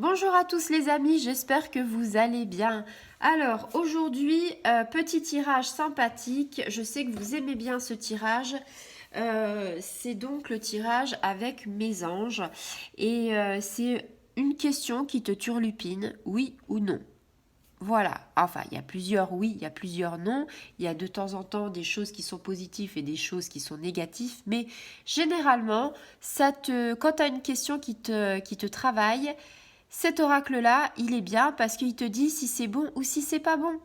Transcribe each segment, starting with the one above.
Bonjour à tous les amis, j'espère que vous allez bien. Alors aujourd'hui, petit tirage sympathique, je sais que vous aimez bien ce tirage. C'est donc le tirage avec mes anges et c'est une question qui te turlupine, oui ou non. Voilà, enfin il y a plusieurs oui, il y a plusieurs non, il y a de temps en temps des choses qui sont positives et des choses qui sont négatives, mais généralement, quand tu as une question qui te travaille, cet oracle-là, il est bien parce qu'il te dit si c'est bon ou si c'est pas bon.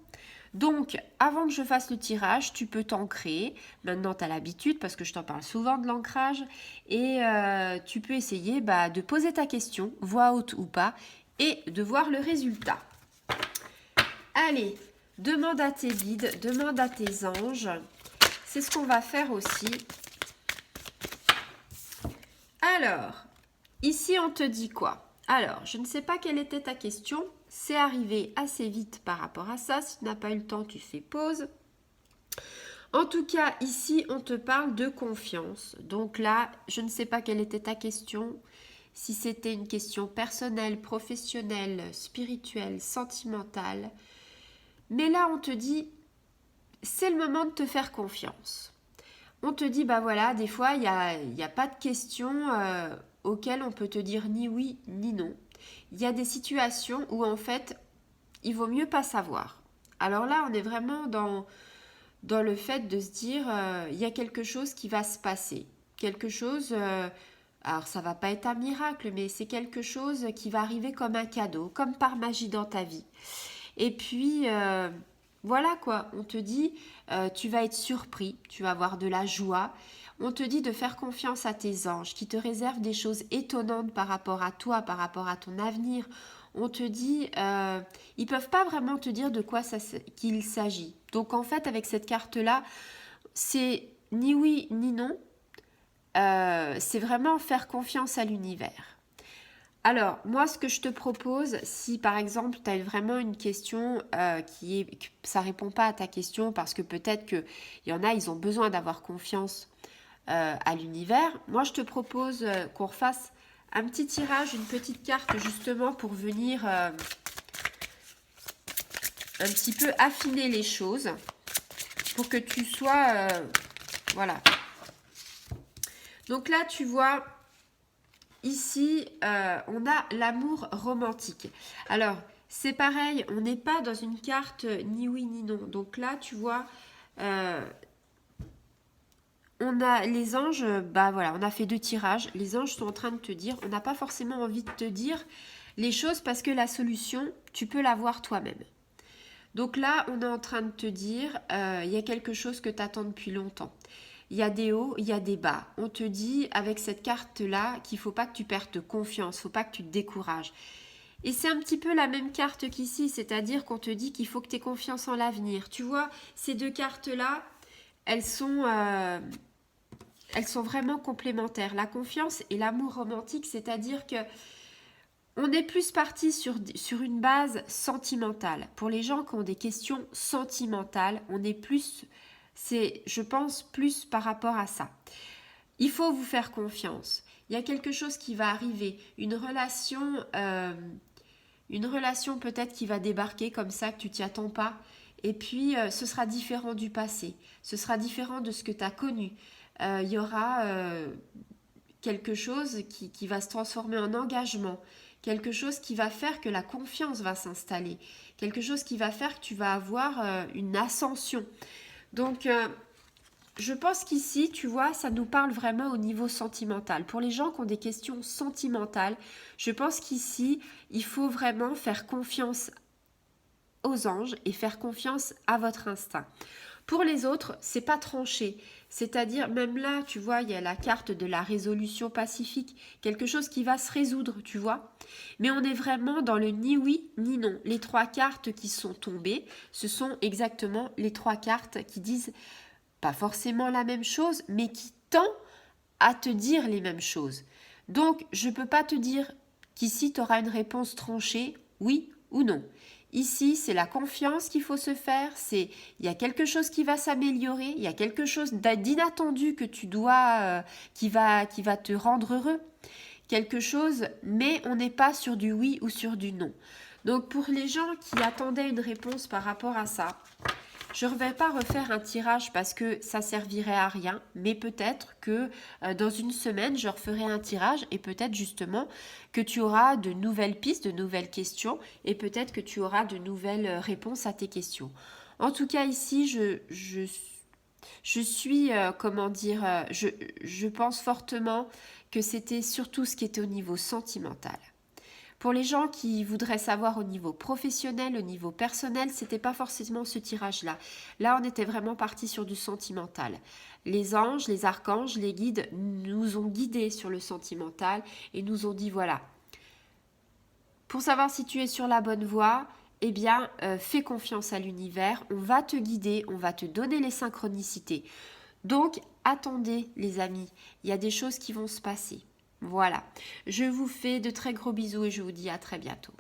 Donc, avant que je fasse le tirage, tu peux t'ancrer. Maintenant, tu as l'habitude parce que je t'en parle souvent de l'ancrage. Et tu peux essayer de poser ta question, voix haute ou pas, et de voir le résultat. Allez, demande à tes guides, demande à tes anges. C'est ce qu'on va faire aussi. Alors, ici, on te dit quoi? Alors, je ne sais pas quelle était ta question. C'est arrivé assez vite par rapport à ça. Si tu n'as pas eu le temps, tu fais pause. En tout cas, ici, on te parle de confiance. Donc là, je ne sais pas quelle était ta question. Si c'était une question personnelle, professionnelle, spirituelle, sentimentale. Mais là, on te dit, c'est le moment de te faire confiance. On te dit, bah voilà, des fois, il n'y a pas de questions auxquelles on peut te dire ni oui ni non. Il y a des situations où, en fait, il vaut mieux pas savoir. Alors là, on est vraiment dans le fait de se dire, il y a quelque chose qui va se passer. Quelque chose, alors ça va pas être un miracle, mais c'est quelque chose qui va arriver comme un cadeau, comme par magie dans ta vie. Et puis, voilà quoi, on te dit, tu vas être surpris, tu vas avoir de la joie. On te dit de faire confiance à tes anges qui te réservent des choses étonnantes par rapport à toi, par rapport à ton avenir. On te dit, ils peuvent pas vraiment te dire de quoi qu'il s'agit. Donc en fait, avec cette carte-là, c'est ni oui ni non. C'est vraiment faire confiance à l'univers. Alors, moi, ce que je te propose, si par exemple, tu as vraiment une question que ça répond pas à ta question parce que peut-être qu'il y en a, ils ont besoin d'avoir confiance à l'univers, moi, je te propose qu'on refasse un petit tirage, une petite carte justement pour venir un petit peu affiner les choses pour que tu sois... voilà. Donc là, tu vois... Ici, on a l'amour romantique. Alors, c'est pareil, on n'est pas dans une carte ni oui ni non. Donc là, tu vois, on a les anges, bah voilà, on a fait 2 tirages. Les anges sont en train de te dire, on n'a pas forcément envie de te dire les choses parce que la solution, tu peux l'avoir toi-même. Donc là, on est en train de te dire, il y a quelque chose que tu attends depuis longtemps. Il y a des hauts, il y a des bas. On te dit avec cette carte-là qu'il ne faut pas que tu perdes confiance, il ne faut pas que tu te décourages. Et c'est un petit peu la même carte qu'ici, c'est-à-dire qu'on te dit qu'il faut que tu aies confiance en l'avenir. Tu vois, ces 2 cartes-là, elles sont vraiment complémentaires. La confiance et l'amour romantique, c'est-à-dire que on est plus parti sur une base sentimentale. Pour les gens qui ont des questions sentimentales, on est plus, c'est, je pense, plus par rapport à ça. Il faut vous faire confiance. Il y a quelque chose qui va arriver, une relation peut-être qui va débarquer comme ça, que tu t'y attends pas. Et puis, ce sera différent du passé. Ce sera différent de ce que tu as connu. Il y aura quelque chose qui va se transformer en engagement, quelque chose qui va faire que la confiance va s'installer, quelque chose qui va faire que tu vas avoir une ascension. Donc, je pense qu'ici, tu vois, ça nous parle vraiment au niveau sentimental. Pour les gens qui ont des questions sentimentales, je pense qu'ici, il faut vraiment faire confiance aux anges et faire confiance à votre instinct. Pour les autres, c'est pas tranché. C'est-à-dire, même là, tu vois, il y a la carte de la résolution pacifique, quelque chose qui va se résoudre, tu vois. Mais on est vraiment dans le ni oui ni non. Les 3 cartes qui sont tombées, ce sont exactement les 3 cartes qui disent pas forcément la même chose, mais qui tend à te dire les mêmes choses. Donc, je ne peux pas te dire qu'ici, tu auras une réponse tranchée, oui ou non. Ici, c'est la confiance qu'il faut se faire, c'est il y a quelque chose qui va s'améliorer, il y a quelque chose d'inattendu que tu dois, qui va te rendre heureux, quelque chose, mais on n'est pas sur du oui ou sur du non. Donc pour les gens qui attendaient une réponse par rapport à ça, je ne vais pas refaire un tirage parce que ça servirait à rien, mais peut-être que dans une semaine, je referai un tirage et peut-être justement que tu auras de nouvelles pistes, de nouvelles questions et peut-être que tu auras de nouvelles réponses à tes questions. En tout cas, ici, je suis, comment dire, je pense fortement que c'était surtout ce qui était au niveau sentimental. Pour les gens qui voudraient savoir au niveau professionnel, au niveau personnel, c'était pas forcément ce tirage-là. Là, on était vraiment parti sur du sentimental. Les anges, les archanges, les guides nous ont guidés sur le sentimental et nous ont dit voilà, pour savoir si tu es sur la bonne voie, eh bien, fais confiance à l'univers, on va te guider, on va te donner les synchronicités. Donc, attendez les amis, il y a des choses qui vont se passer. Voilà, je vous fais de très gros bisous et je vous dis à très bientôt.